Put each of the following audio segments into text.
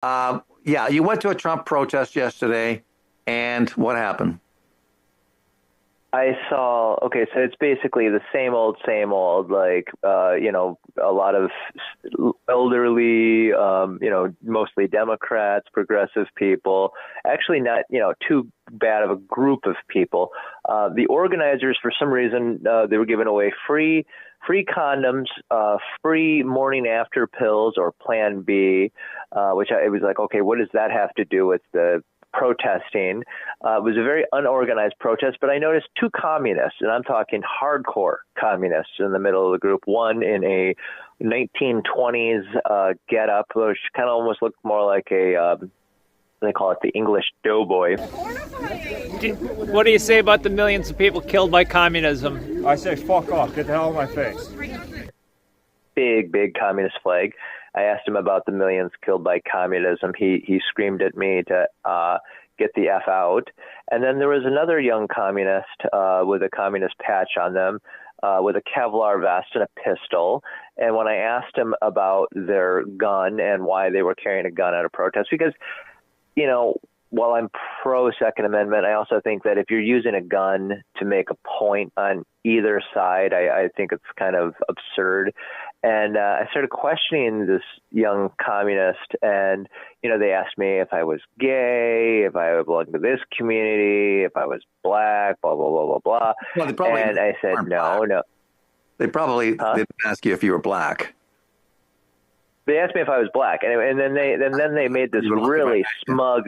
Yeah, you went to a Trump protest yesterday, and what happened? I saw, okay, so it's basically the same old, like, a lot of elderly, mostly Democrats, progressive people, actually not, too bad of a group of people. The organizers, for some reason, they were giving away free condoms, free morning after pills or Plan B, it was like, okay, what does that have to do with the protesting? It was a very unorganized protest, but I noticed two communists, and I'm talking hardcore communists in the middle of the group. One in a 1920s getup, which kind of almost looked more like a they call it the English doughboy. What do you say about the millions of people killed by communism? I say fuck off. Get the hell out of my face. Big communist flag. I asked him about the millions killed by communism. He screamed at me to get the F out. And then there was another young communist with a communist patch on them, with a Kevlar vest and a pistol. And when I asked him about their gun and why they were carrying a gun at a protest, because, while I'm pro Second Amendment, I also think that if you're using a gun to make a point on either side, I think it's kind of absurd. And I started questioning this young communist, and they asked me if I was gay, if I belonged to this community, if I was black, blah blah blah blah blah. Well, they probably and I said weren't no, black. no. They probably Huh? didn't ask you if you were black. They asked me if I was black, and then they made this You were looking really right at you. smug.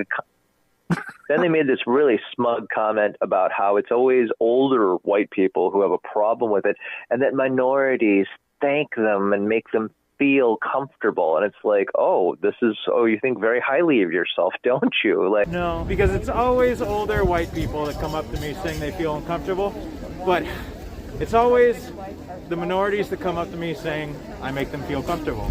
Then they made this really smug comment about how it's always older white people who have a problem with it, and that minorities thank them and make them feel comfortable. And it's like, you think very highly of yourself, don't you? Like, No, because it's always older white people that come up to me saying they feel uncomfortable. But it's always the minorities that come up to me saying I make them feel comfortable.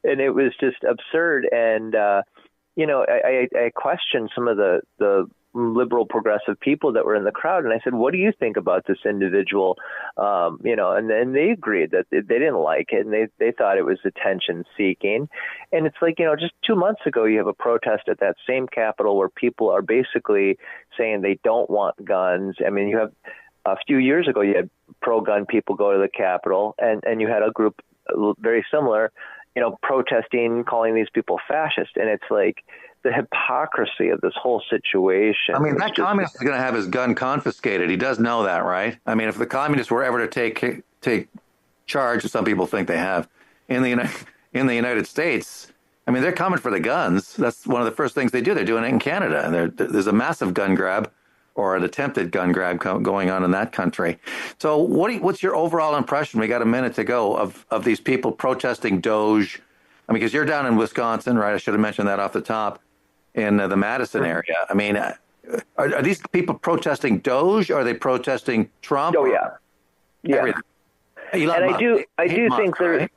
and it was just absurd. And I questioned some of the liberal progressive people that were in the crowd, and I said, what do you think about this individual? And they agreed that they didn't like it, and they thought it was attention seeking. And it's like, just 2 months ago you have a protest at that same Capitol where people are basically saying they don't want guns. I mean, you have a few years ago you had pro-gun people go to the Capitol, and you had a group very similar, protesting, calling these people fascist. And it's like the hypocrisy of this whole situation. I mean, that communist is going to have his gun confiscated. He does know that, right? I mean, if the communists were ever to take charge, as some people think they have, in the United States, I mean, they're coming for the guns. That's one of the first things they do. They're doing it in Canada, and there's a massive gun grab, or an attempted gun grab going on in that country. So what's your overall impression? We got a minute to go of these people protesting Doge. I mean, because you're down in Wisconsin, right? I should have mentioned that off the top, in the Madison area. I mean, are these people protesting Doge, or are they protesting Trump? Oh, yeah. Yeah. Everything? And I do think there's, right?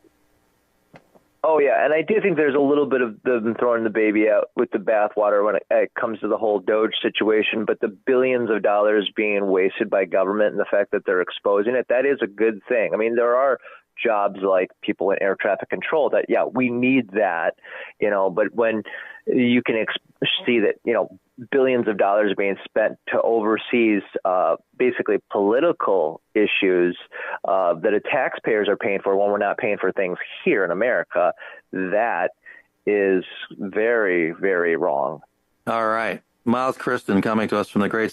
Oh, yeah, and I do think there's a little bit of them throwing the baby out with the bathwater when it comes to the whole Doge situation, but the billions of dollars being wasted by government and the fact that they're exposing it, that is a good thing. I mean, there are jobs like people in air traffic control that, yeah, we need that, but when you can see that, billions of dollars are being spent to overseas, basically political issues that the taxpayers are paying for when we're not paying for things here in America, that is very, very wrong. All right. Miles Kristen coming to us from the great